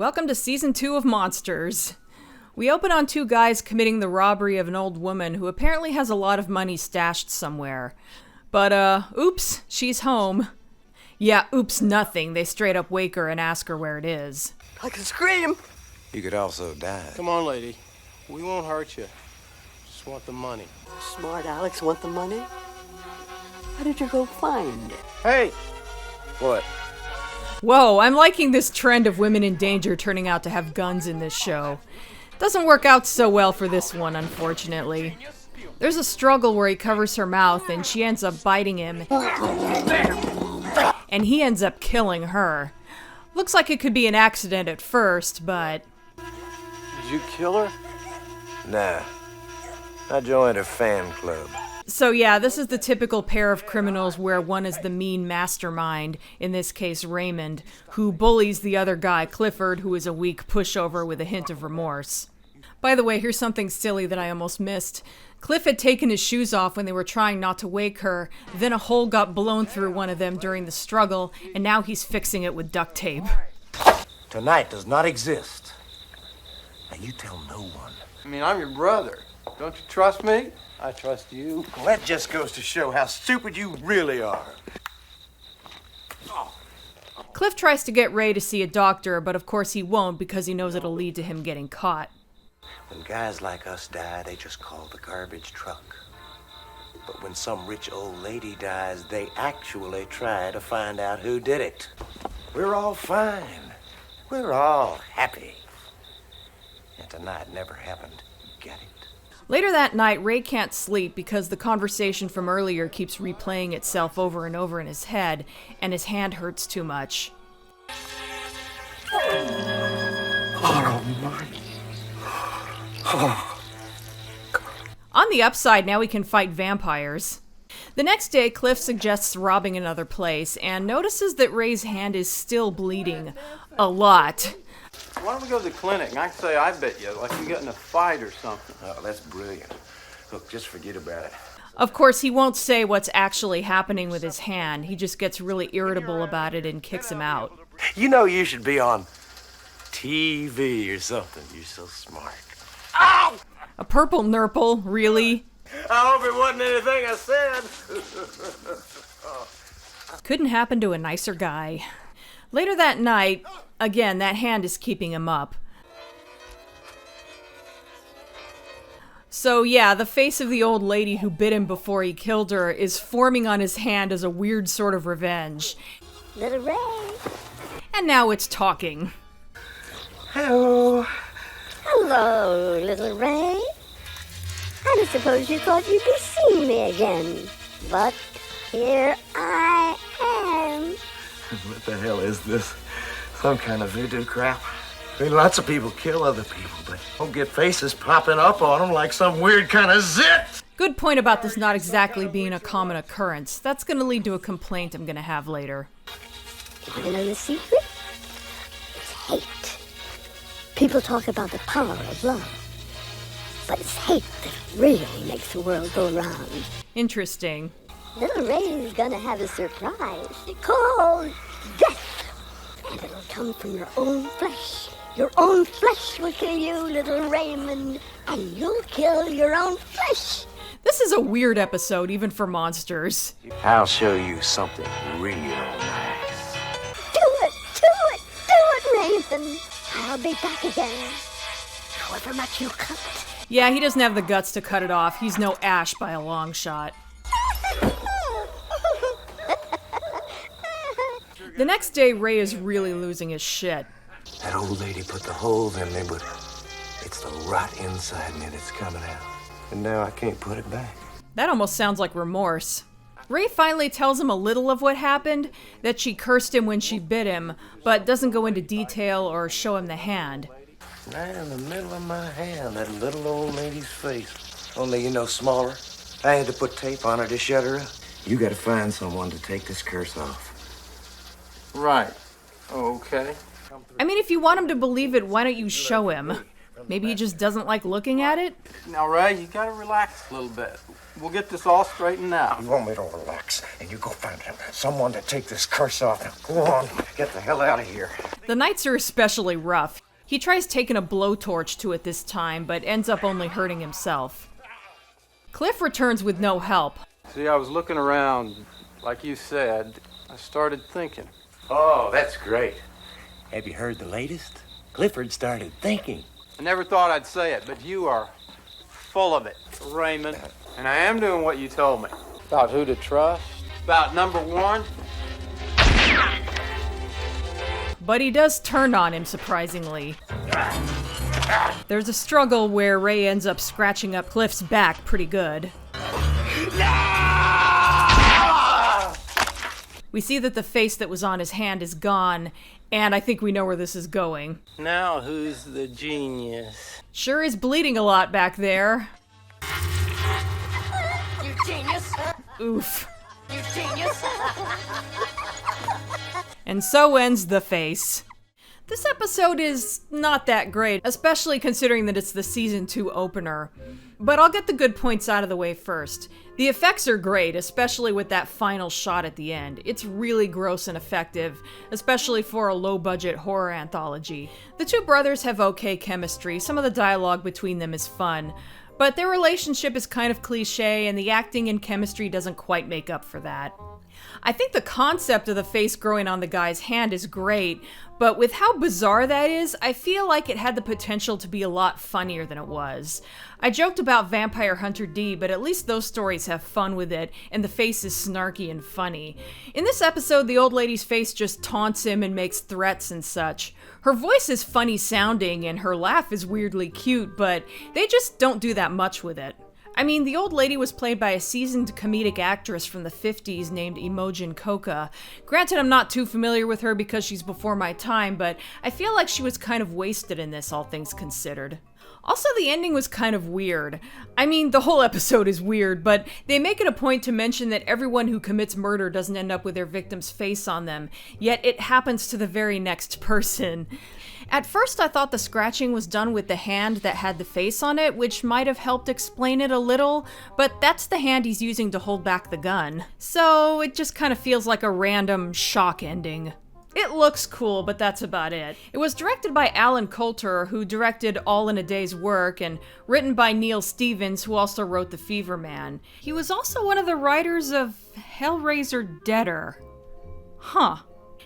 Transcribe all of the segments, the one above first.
Welcome to Season 2 of Monsters. We open on two guys committing the robbery of an old woman who apparently has a lot of money stashed somewhere. But, oops, she's home. Yeah, oops nothing. They straight up wake her and ask her where it is. I can scream! You could also die. Come on, lady. We won't hurt you. Just want the money. Smart Alex want the money? How did you go find it? Hey! What? Whoa, I'm liking this trend of women in danger turning out to have guns in this show. Doesn't work out so well for this one, unfortunately. There's a struggle where he covers her mouth and she ends up biting him. And he ends up killing her. Looks like it could be an accident at first, but... Did you kill her? Nah. I joined her fan club. So yeah, this is the typical pair of criminals where one is the mean mastermind, in this case Raymond, who bullies the other guy, Clifford, who is a weak pushover with a hint of remorse. By the way, here's something silly that I almost missed. Cliff had taken his shoes off when they were trying not to wake her, then a hole got blown through one of them during the struggle, and now he's fixing it with duct tape. Tonight does not exist. Now you tell no one. I mean, I'm your brother. Don't you trust me? I trust you. Well, that just goes to show how stupid you really are. Cliff tries to get Ray to see a doctor, but of course he won't because he knows it'll lead to him getting caught. When guys like us die, they just call the garbage truck. But when some rich old lady dies, they actually try to find out who did it. We're all fine. We're all happy. And tonight never happened. Get it? Later that night, Ray can't sleep because the conversation from earlier keeps replaying itself over and over in his head, and his hand hurts too much. On the upside, now he can fight vampires. The next day, Cliff suggests robbing another place, and notices that Ray's hand is still bleeding. A lot. Why don't we go to the clinic and I can say I bet you, like we got in a fight or something. Oh, that's brilliant. Look, just forget about it. Of course, he won't say what's actually happening with his hand. He just gets really irritable about it and kicks him out. You know you should be on TV or something. You're so smart. Ow! A purple nurple, really? I hope it wasn't anything I said. Couldn't happen to a nicer guy. Later that night, again, that hand is keeping him up. So yeah, the face of the old lady who bit him before he killed her is forming on his hand as a weird sort of revenge. Little Ray. And now it's talking. Hello. Hello, little Ray. I don't suppose you thought you'd be seeing me again. But here I am. What the hell is this? Some kind of voodoo crap? I mean, lots of people kill other people, but don't get faces popping up on them like some weird kind of zit. Good point about this not exactly being a common occurrence. That's going to lead to a complaint I'm going to have later. You know the secret? It's hate. People talk about the power of love. But it's hate that really makes the world go round. Interesting. Little Ray's gonna have a surprise called death. And it'll come from your own flesh. Your own flesh will kill you, little Raymond. And you'll kill your own flesh. This is a weird episode, even for monsters. I'll show you something real nice. Do it, Raymond. I'll be back again. However much you cut. Yeah, he doesn't have the guts to cut it off. He's no Ash by a long shot. The next day, Ray is really losing his shit. That old lady put the holes in me, but it's the rot inside me that's coming out. And now I can't put it back. That almost sounds like remorse. Ray finally tells him a little of what happened, that she cursed him when she bit him, but doesn't go into detail or show him the hand. Right in the middle of my hand, that little old lady's face. Only, smaller. I had to put tape on her to shut her up. You gotta find someone to take this curse off. Right. Okay. I mean, if you want him to believe it, why don't you show him? Maybe he just doesn't like looking at it? Now, Ray, you gotta relax a little bit. We'll get this all straightened out. You want me to relax, and you go find him. Someone to take this curse off. Now, go on, get the hell out of here. The nights are especially rough. He tries taking a blowtorch to it this time, but ends up only hurting himself. Cliff returns with no help. See, I was looking around, like you said. I started thinking. Oh, that's great. Have you heard the latest? Clifford started thinking. I never thought I'd say it, but you are full of it, Raymond. And I am doing what you told me. About who to trust. About number one. But he does turn on him, surprisingly. There's a struggle where Ray ends up scratching up Cliff's back pretty good. We see that the face that was on his hand is gone, and I think we know where this is going. Now who's the genius? Sure is bleeding a lot back there. You genius! Oof. You genius! And so ends The Face. This episode is not that great, especially considering that it's the season 2 opener. But I'll get the good points out of the way first. The effects are great, especially with that final shot at the end. It's really gross and effective, especially for a low-budget horror anthology. The two brothers have okay chemistry, some of the dialogue between them is fun, but their relationship is kind of cliche, and the acting and chemistry doesn't quite make up for that. I think the concept of the face growing on the guy's hand is great, but with how bizarre that is, I feel like it had the potential to be a lot funnier than it was. I joked about Vampire Hunter D, but at least those stories have fun with it, and the face is snarky and funny. In this episode, the old lady's face just taunts him and makes threats and such. Her voice is funny sounding, and her laugh is weirdly cute, but they just don't do that much with it. I mean, the old lady was played by a seasoned comedic actress from the 50s named Imogen Coca. Granted, I'm not too familiar with her because she's before my time, but I feel like she was kind of wasted in this, all things considered. Also, the ending was kind of weird. I mean, the whole episode is weird, but they make it a point to mention that everyone who commits murder doesn't end up with their victim's face on them, yet it happens to the very next person. At first, I thought the scratching was done with the hand that had the face on it, which might have helped explain it a little, but that's the hand he's using to hold back the gun. So it just kind of feels like a random shock ending. It looks cool, but that's about it. It was directed by Alan Coulter, who directed All in a Day's Work, and written by Neil Stevens, who also wrote The Fever Man. He was also one of the writers of Hellraiser Deader. Huh.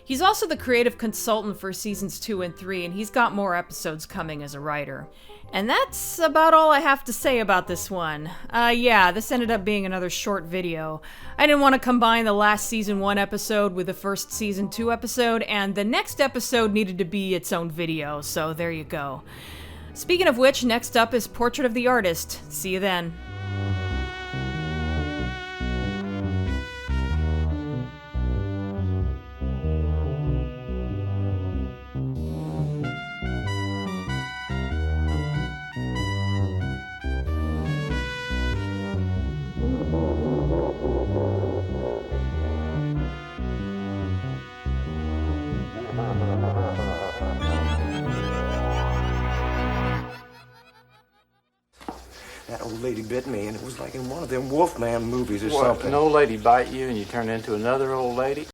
He's also the creative consultant for seasons 2 and 3, and he's got more episodes coming as a writer. And that's about all I have to say about this one. Yeah, this ended up being another short video. I didn't want to combine the last season 1 episode with the first season 2 episode, and the next episode needed to be its own video, so there you go. Speaking of which, next up is Portrait of the Artist. See you then. That old lady bit me, and it was like in one of them Wolfman movies or What, something. an old lady bite you and you turn into another old lady?